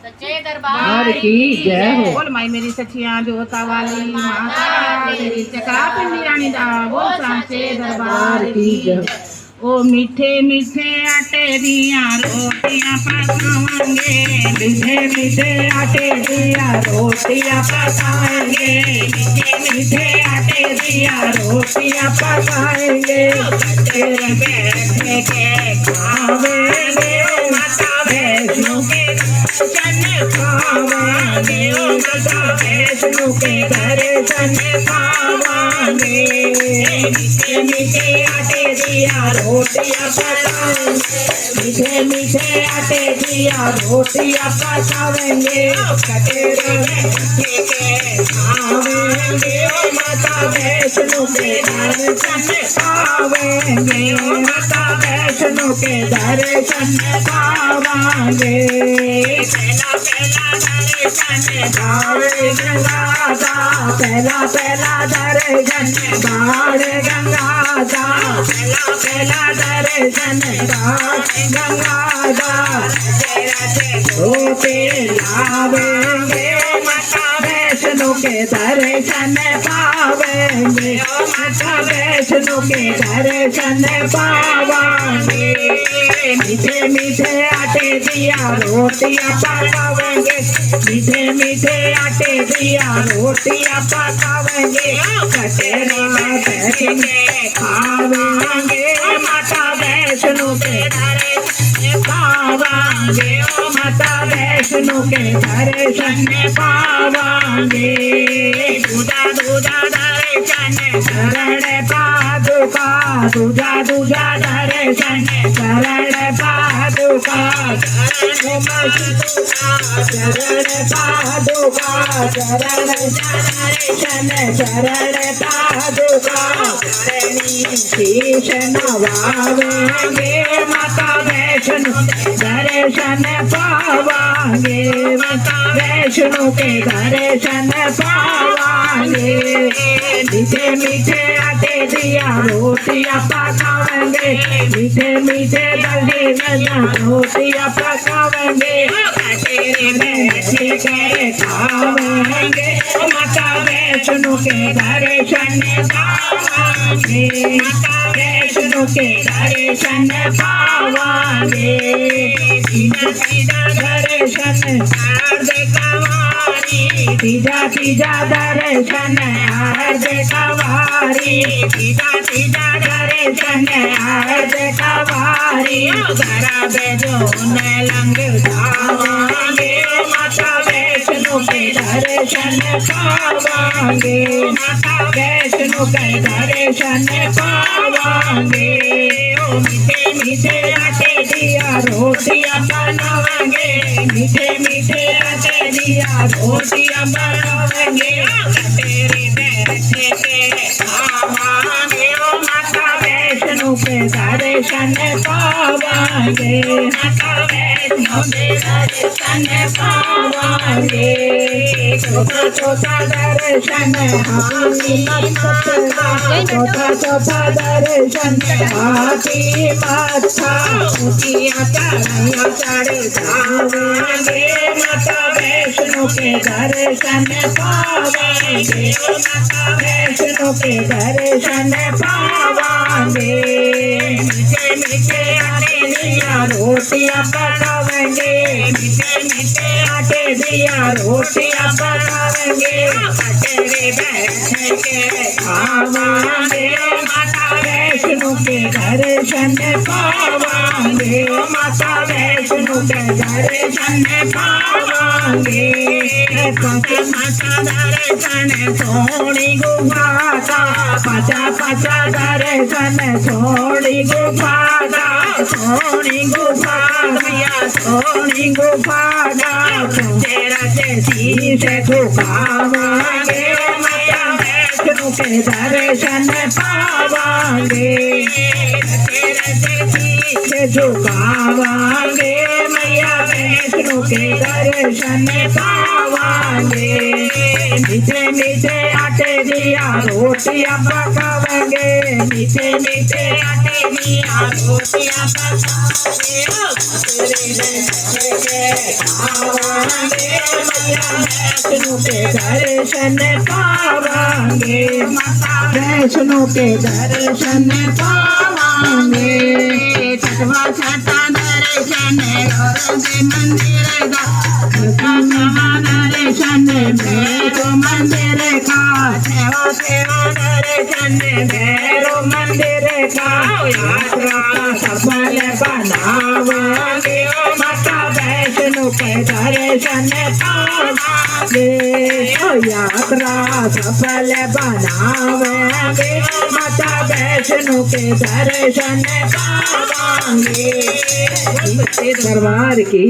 सच्चे दरबार की जय हो। बोल माई मेरी सचिया जोता वाली माता तेरी चक्रा पिंडी रानी दा बोल सांचे दरबार की जय। ओ मीठे मीठे आटे दिया रोटियां पकाएंगे, मीठे मीठे आटे दिया रोटियां पकाएंगे, मीठे मीठे आटे दिया रोटियां पकाएंगे, तेरे बैठे के खावेंगे माता वैष्णो के दर्शन पावांगे, माता वैष्णो के दर्शन पावांगे, मीठे मीठे आटे दिया रोटियां पकाएंगे, मीठे मीठे आटे दिया रोटियां पकाएंगे, कटेरे में के खावेंगे, माता वैष्णो के दर्शन पावेंगे, माता वैष्णो के दर्शन पावांगे, पहला पहला दर्शन बाड़े गंगा दा, पहला पहला दर्शन बाड़े गंगा दा, पहला पहला दर्शन बाड़े गंगा दा, रोते लावेंगे माता वैष्णो के दर्शन पावेंगे, माता वैष्णो के दर्शन पावांगे, मीठे मीठे आटे दिया रोटियां पकावेंगे, मीठे मीठे आटे दिया रोटियां पकावेंगे, कटेरा बैठ के खावेंगे, माता वैष्णो के दर्शन पावांगे, माता वैष्णो के दर्शन पावांगे, दूजा दूजा दर्शन शरण पादुका, दूजा दूजा दर्शन शरण पादुका, शरण पादुका, शरण दर्शन शरण पादुका, शरणी शीश नवावेंगे, माता वैष्णो दर्शन पावांगे, माता वैष्णो के दर्शन पावांगे, मीठे मीठे आटे दिया रोटियां पकावेंगे, मीठे मीठे दही गजा रोटियां पकावेंगे, कटेरे में कर खावेंगे, माता वैष्णो के दर्शन पावांगे, माता वैष्णो के दर्शन पावांगे, तीजा तीजा दर्शन आरती कवारी, तीजा तीजा दर्शन आरती कवारी, तीजा तीजा दर्शन आरती कवारी, घरा बेजो न लंग जावांगे, माता वैष्णो के दर्शन पावांगे, माता वैष्णो के दर्शन पावांगे, ओ मीठे मीठे आटे दिया रोटियां बनावेंगे, मीठे मीठे आटे दिया रोटियां बनावेंगे, कटेरे बैठे के खावांगे, ओ माता वैष्णो के दर्शन पावांगे, माता वैष्णो के दर्शन पावांगे, छोटा छोटा दर्शन हाथी छोटा छोटा दर्शन हाथी माथा ऊँचिया चढ़ाइया चढ़ जावेंगे, माता वैष्णो के दर्शन पावेंगे, माता वैष्णो के दर्शन पावांगे, मीठे मीठे आटे दिया रोटियां पकावेंगे, मीठे मीठे आटे दिया रोटियां पकावेंगे, कटेरे बैठ के खावांगे, माता वैष्णो के दर्शन पावांगे, माता वैष्णो के दर्शन पावांगे, माता दर्शन सोनी गुफाता, पचा पचा दर्शन सोनी गुफाता, सोनी गुफा भैया सोनी गुफाता, तेरा तेजी से झुकावांगे, माता वैष्णो के दर्शन पावांगे, तेरा तेजी नीचे झुकावांगे मैया वैष्णो के दर्शन पावांगे मीठे मीठे आटे दिया रोटियां पकावेंगे मीठे मीठे आटे दिया रोटियां पकावेंगे खावांगे मैया वैष्णो के दर्शन पावांगे माता वैष्णो के दर्शन पावांगे छठवा छठा दर्शन औरंगे मंदिर का छठवा दर्शन भैरो मंदिर का छठवा दर्शन भैरो मंदिर का यात्रा सफल बनावांगे माता वैष्णो के दर्शन पावांगे यात्रा सफल बनावांगे माता वैष्णो के दर्शन पावांगे दरबार की